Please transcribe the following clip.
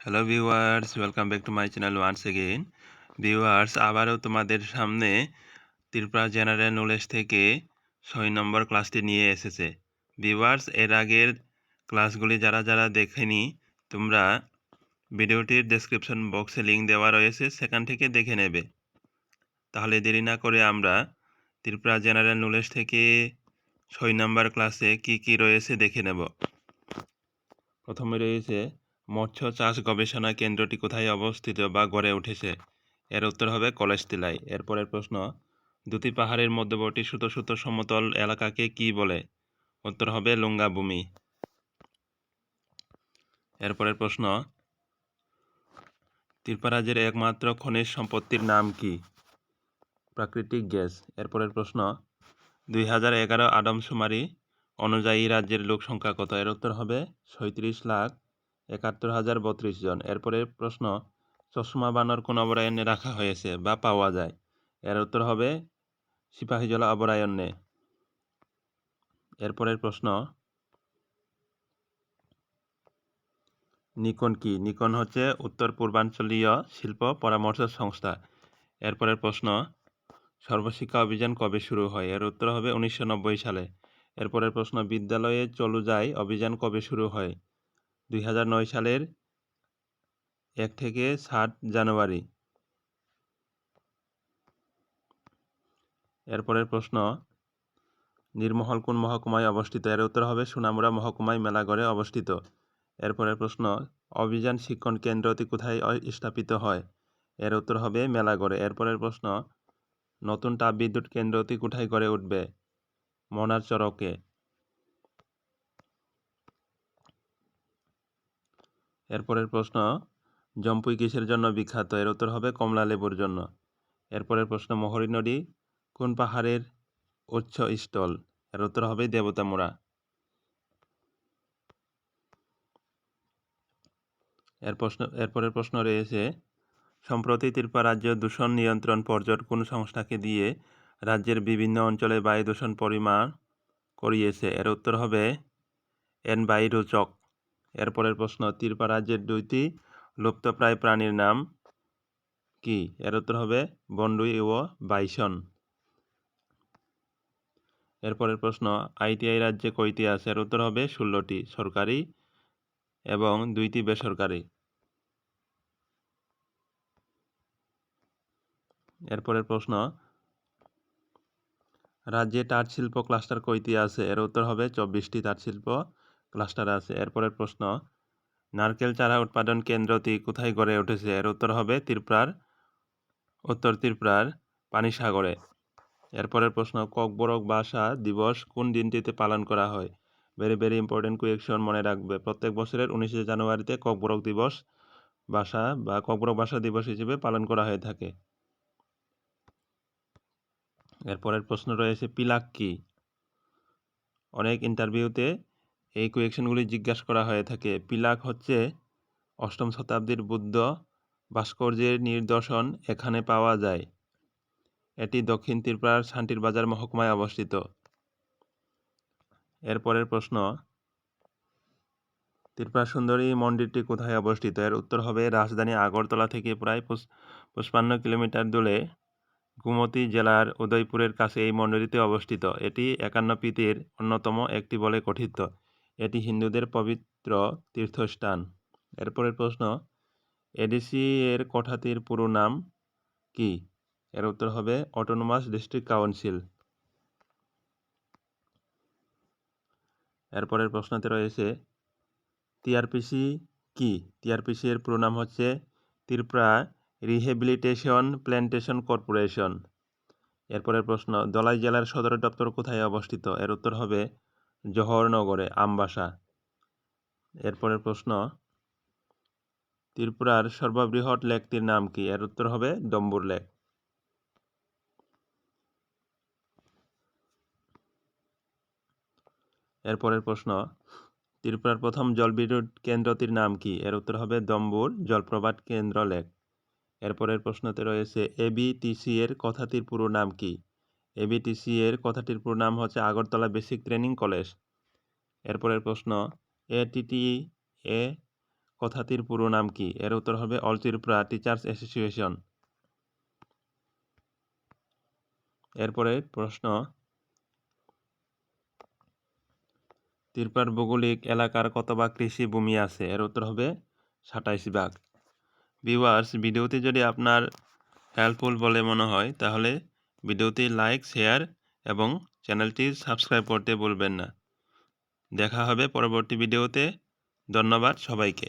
Hello viewers, welcome back to my channel once again. Viewers, আবারও তোমাদের সামনে Tripura general knowledge থেকে ৬ নম্বর ক্লাসটি নিয়ে এসেছে। ভিউয়ার্স, এর আগের ক্লাসগুলি যারা দেখেনি, তোমরা ভিডিওটির ডেসক্রিপশন বক্সে লিঙ্ক দেওয়া রয়েছে, সেখান থেকে দেখে নেবে। তাহলে দেরি না করে আমরা ত্রিপুরা জেনারেল নলেজ থেকে ৬ নম্বর ক্লাসে কি রয়েছে দেখে নেব। প্রথমে রয়েছে মৎস্য চাষ গবেষণা কেন্দ্রটি কোথায় অবস্থিত বা গড়ে উঠেছে? এর উত্তর হবে কলেজটিলায়। এরপরের প্রশ্ন, দুটি পাহাড়ের মধ্যবর্তী সুতো সমতল এলাকাকে কি বলে? উত্তর হবে লুঙ্গাভূমি। এরপরের প্রশ্ন, ত্রিপুরা রাজ্যের একমাত্র খনিজ সম্পত্তির নাম কি? প্রাকৃতিক গ্যাস। এরপরের প্রশ্ন, 2011 আদমশুমারি অনুযায়ী রাজ্যের লোক সংখ্যা কত? এর উত্তর হবে 37,71,032 জন। এরপরের প্রশ্ন, চশমা বানর কোন অভয়ারণ্যে রাখা হয়েছে বা পাওয়া যায়? এর উত্তর হবে সিপাহীজলা অভয়ারণ্যে। এরপরের প্রশ্ন, নিকন কি? নিকন হচ্ছে উত্তর পূর্বাঞ্চলীয় শিল্প পরামর্শ সংস্থা। এরপরের প্রশ্ন, সর্বশিক্ষা অভিযান কবে শুরু হয়? এর উত্তর হবে 1990 সালে। এরপরের প্রশ্ন, বিদ্যালয়ে চলো যাই অভিযান কবে শুরু হয়? 2009 সালের 1 থেকে 7 জানুয়ারি। এরপরের প্রশ্ন, নীরমহল কোন মহকুমায় অবস্থিত? এর উত্তর হবে সোনামুড়া মহকুমায় মেলাগড়ে অবস্থিত। এরপরের প্রশ্ন, অভিযান শিক্ষণ কেন্দ্রটি কোথায় স্থাপিত হয়? এর উত্তর হবে মেলাগড়ে। এরপরের প্রশ্ন, নতুন তাপবিদ্যুৎ কেন্দ্রটি কোথায় গড়ে উঠবে? মনার চরকে। এরপরের প্রশ্ন, জম্পুই কিসের জন্য বিখ্যাত? এর উত্তর হবে কমলা লেবুর জন্য। এরপরের প্রশ্ন, মহরী নদী কোন পাহাড়ের উৎসস্থল? এর উত্তর হবে দেবতামুড়া। এরপরের প্রশ্ন রয়েছে, সম্প্রতি ত্রিপুরা রাজ্য দূষণ নিয়ন্ত্রণ পর্ষদ কোন সংস্থাকে দিয়ে রাজ্যের বিভিন্ন অঞ্চলে বায়ু দূষণ পরিমাপ করিয়েছে? এর উত্তর হবে এনভাইরোচক। এরপরের প্রশ্ন, ত্রিপুরা রাজ্যের 2টি লুপ্তপ্রায় প্রাণীর নাম কি? এর উত্তর হবে বনরুই ও বাইসন। এরপরের প্রশ্ন, আইটিআই রাজ্যে কয়টি আছে? এর উত্তর হবে 16টি সরকারি এবং 2টি বেসরকারি। এরপরের প্রশ্ন, রাজ্যে তাঁত শিল্প ক্লাস্টার কয়টি আছে? এর উত্তর হবে 24টি তাঁত শিল্প ক্লাস্টার আছে। এরপরের প্রশ্ন, নারকেল চারা উৎপাদন কেন্দ্রটি কোথায় গড়ে উঠেছে? এর উত্তর হবে উত্তর ত্রিপুরার পানিসাগরে। এরপরের প্রশ্ন, ককবরক ভাষা দিবস কোন দিনটিতে পালন করা হয়? ভেরি ইম্পর্টেন্ট কোয়েকশন, মনে রাখবে। প্রত্যেক বছরের 19শে জানুয়ারিতে ককবরক ভাষা দিবস হিসেবে পালন করা হয়ে থাকে। এরপরের প্রশ্ন রয়েছে, পিলাক কি? অনেক ইন্টারভিউতে এই কোয়েকশনগুলি জিজ্ঞাসা করা হয়ে থাকে। পিলাক হচ্ছে 8ম শতাব্দীর বুদ্ধ ভাস্কর্যের নিদর্শন এখানে পাওয়া যায়। এটি দক্ষিণ ত্রিপুরার শান্তির বাজার মহকুমায় অবস্থিত। এরপরের প্রশ্ন, ত্রিপুরা সুন্দরী মন্দিরটি কোথায় অবস্থিত? এর উত্তর হবে রাজধানী আগরতলা থেকে প্রায় 55 কিলোমিটার দূরে গোমতী জেলার উদয়পুরের কাছে এই মন্দিরটি অবস্থিত। এটি 51 পীঠের অন্যতম একটি বলে গঠিত। এটি হিন্দুদের পবিত্র তীর্থস্থান। এরপরের প্রশ্ন, এডিসি এর কোঠাটির পুরো নাম কি? এর উত্তর হবে অটোনোমাস ডিস্ট্রিক্ট কাউন্সিল। এরপরের প্রশ্নতে রয়েছে, টিআরপিসি কি? টিআরপিসি এর পুরো নাম হচ্ছে ত্রিপুরা রিহেবিলিটেশন প্ল্যান্টেশন কর্পোরেশন। এরপরের প্রশ্ন, ধলাই জেলার সদর দপ্তর কোথায় অবস্থিত? এর উত্তর হবে জওহরনগরে, আমবাসা। এরপরের প্রশ্ন, ত্রিপুরার সর্ববৃহৎ লেকটির নাম কি? এর উত্তর হবে ডম্বুর লেক। এরপরের প্রশ্ন, ত্রিপুরার প্রথম জলবিদ্যুৎ কেন্দ্রটির নাম কি? এর উত্তর হবে ডম্বুর জলপ্রপাত কেন্দ্র লেক। এরপরের প্রশ্নতে রয়েছে, এবিটিসি এর কথাটির পুরো নাম কি? এবিটিসি এর কথাটির পুরো নাম হচ্ছে আগরতলা বেসিক ট্রেনিং কলেজ। এরপরের প্রশ্ন, এটিটিএ কথাটির পুরো নাম কি? এর উত্তর হবে অল ত্রিপুরা টিচার্স অ্যাসোসিয়েশন। এরপরে প্রশ্ন, ত্রিপুরার ভৌগোলিক এলাকার কত ভাগ কৃষি ভূমি আছে? এর উত্তর হবে 27 ভাগ। ভিউয়ার্স, ভিডিওটি যদি আপনার হেল্পফুল বলে মনে হয় তাহলে ভিডিওটি লাইক, শেয়ার এবং চ্যানেলটি সাবস্ক্রাইব করতে ভুলবেন না। দেখা হবে পরবর্তী ভিডিওতে। ধন্যবাদ সবাইকে।